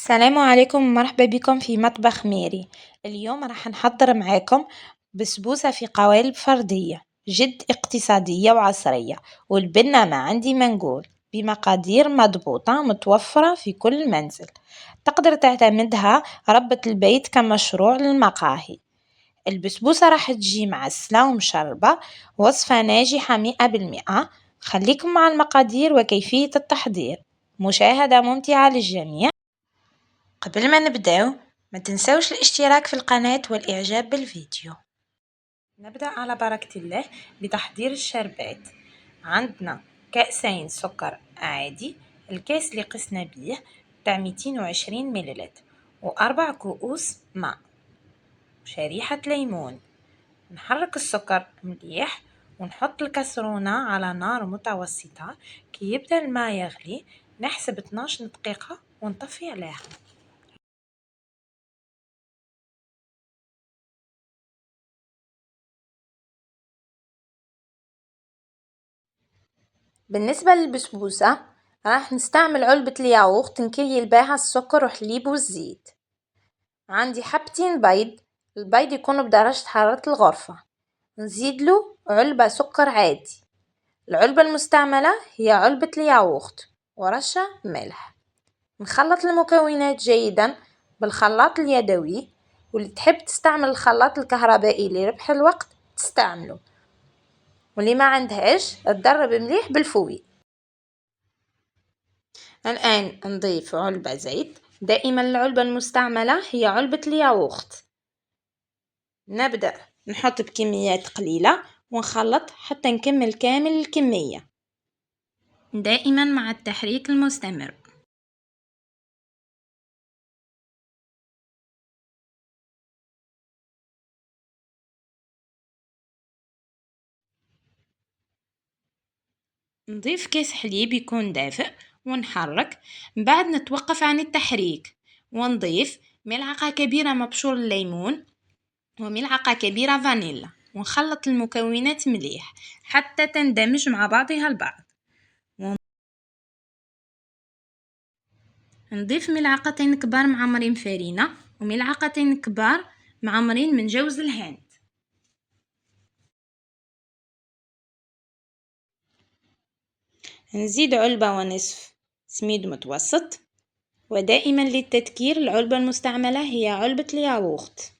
السلام عليكم ومرحبا بكم في مطبخ ميري. اليوم راح نحضر معاكم بسبوسة في قوالب فردية جد اقتصادية وعصرية، والبنة ما عندي ما نقول، بمقادير مضبوطة متوفرة في كل منزل. تقدر تعتمدها ربة البيت كمشروع للمقاهي. البسبوسة راح تجي معسلة ومشربة، وصفة ناجحة 100%. خليكم مع المقادير وكيفية التحضير. مشاهدة ممتعة للجميع. قبل ما نبداو ما تنسوش الاشتراك في القناة والإعجاب بالفيديو. نبدأ على بركة الله بتحضير الشربات. عندنا كأسين سكر عادي، الكاس اللي قسنا بيه بتاع 220 مليلتر، و4 كؤوس ماء وشريحة ليمون. نحرك السكر مليح ونحط الكسرونة على نار متوسطة كي يبدأ الماء يغلي. نحسب 12 دقيقة ونطفي عليها. بالنسبة للبسبوسة راح نستعمل علبة الياغورت نكيل بيها السكر وحليب والزيت. عندي حبتين بيض، البيض يكون بدرجة حرارة الغرفة. نزيدله علبة سكر عادي. العلبة المستعملة هي علبة الياغورت ورشة ملح. نخلط المكونات جيدا بالخلاط اليدوي، واللي تحب تستعمل الخلاط الكهربائي لربح الوقت تستعمله، واللي ما عندهاش تدرب مليح بالفوي. الآن نضيف علبة زيت، دائما العلبة المستعملة هي علبة الياغورت. نبدأ نحط بكميات قليلة ونخلط حتى نكمل كامل الكمية، دائما مع التحريك المستمر. نضيف كيس حليب يكون دافئ ونحرك. بعد نتوقف عن التحريك ونضيف ملعقة كبيرة مبشور الليمون وملعقة كبيرة فانيلا، ونخلط المكونات مليح حتى تندمج مع بعضها البعض. نضيف ملعقتين كبار معمرين فرينة وملعقتين كبار معمرين من جوز الهند. نزيد علبة ونصف سميد متوسط، ودائما للتذكير العلبة المستعملة هي علبة الياغورت.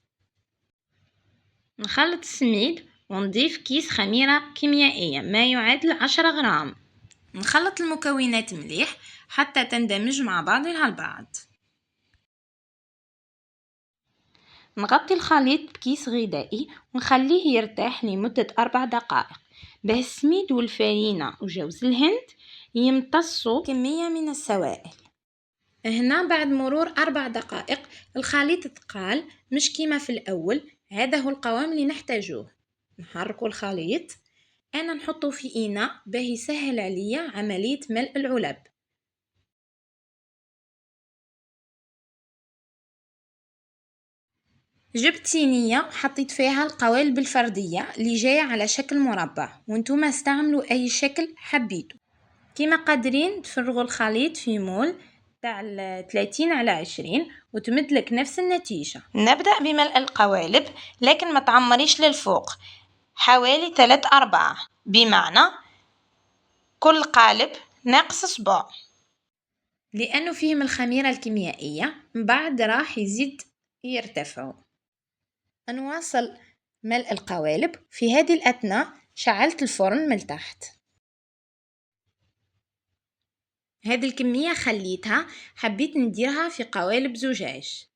نخلط السميد ونضيف كيس خميرة كيميائية ما يعادل 10 غرام. نخلط المكونات مليح حتى تندمج مع بعضها البعض. نغطي الخليط بكيس غذائي ونخليه يرتاح لمدة 4 دقائق، به السميد والفرينة وجوز الهند يمتصوا كمية من السوائل. هنا بعد مرور 4 دقائق الخليط ثقال مش كيما في الأول. هذا هو القوام اللي نحتاجوه. نحرك الخليط. أنا نحطه في إناء به يسهل عليا عملية ملء العلب. جبت صينية حطيت فيها القوالب الفردية اللي جاية على شكل مربع، وانتم استعملوا أي شكل حبيتوا. كيما قادرين تفرغوا الخليط في مول تاع 30×20 وتمدلك نفس النتيجة. نبدأ بملء القوالب، لكن ما تعمريش للفوق، حوالي 3/4، بمعنى كل قالب ناقص صباع، لأنه فيهم الخميرة الكيميائية بعد راح يزيد يرتفعوا. نواصل ملء القوالب. في هذه الأثناء شعلت الفرن من تحت. هذه الكمية خليتها، حبيت نديرها في قوالب زجاج.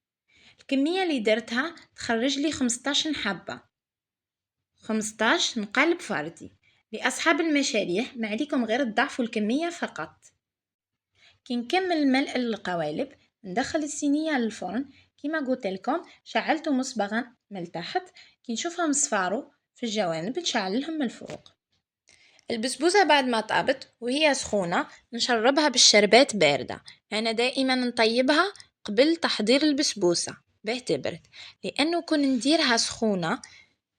الكمية اللي درتها تخرج لي 15 حبة، 15 مقالب فردي. لأصحاب المشاريع ما عليكم غير تضاعفوا الكمية فقط. كي نكمل ملء القوالب ندخل الصينية للفرن. كما قلت لكم شعلته مسبغا من تحت، كي نشوفهم صفاروا في الجوانب نشعلهم من الفوق. البسبوسة بعد ما طابت وهي سخونة نشربها بالشربات باردة. أنا دائما نطيبها قبل تحضير البسبوسة باه تبرد، لأنه كون نديرها سخونة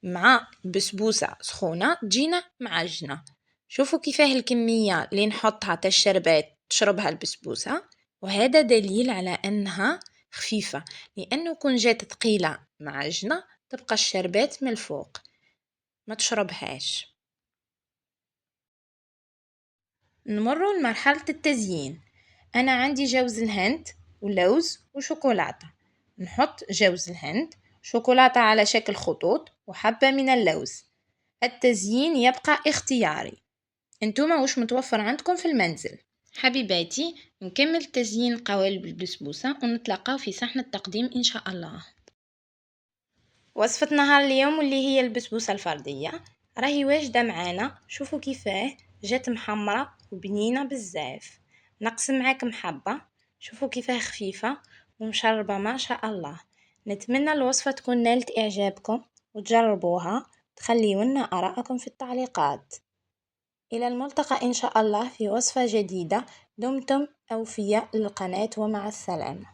مع البسبوسة سخونة تجينا معجنة. شوفوا كيفاه الكمية اللي نحطها تاع الشربات تشربها البسبوسة. وهذا دليل على أنها خفيفة، لأنه كون جات تقيلة معجنة تبقى الشربات من الفوق ما تشربهاش. نمروا لمرحلة التزيين. أنا عندي جوز الهند ولوز وشوكولاتة. نحط جوز الهند، شوكولاتة على شكل خطوط، وحبة من اللوز. التزيين يبقى اختياري، انتوما وش متوفر عندكم في المنزل. حبيباتي، نكمل تزيين قوالب البسبوسة ونتلاقاو في صحن التقديم إن شاء الله. وصفة نهار اليوم واللي هي البسبوسة الفردية راهي واجدة معانا. شوفوا كيفاه جات محمرة وبنينة بزاف. نقسم معاكم حبة، شوفوا كيفاه خفيفة ومشربة ما شاء الله. نتمنى الوصفة تكون نالت إعجابكم وتجربوها. تخليونا آراءكم في التعليقات. إلى الملتقى إن شاء الله في وصفة جديدة. دمتم أوفياء للقناة ومع السلامة.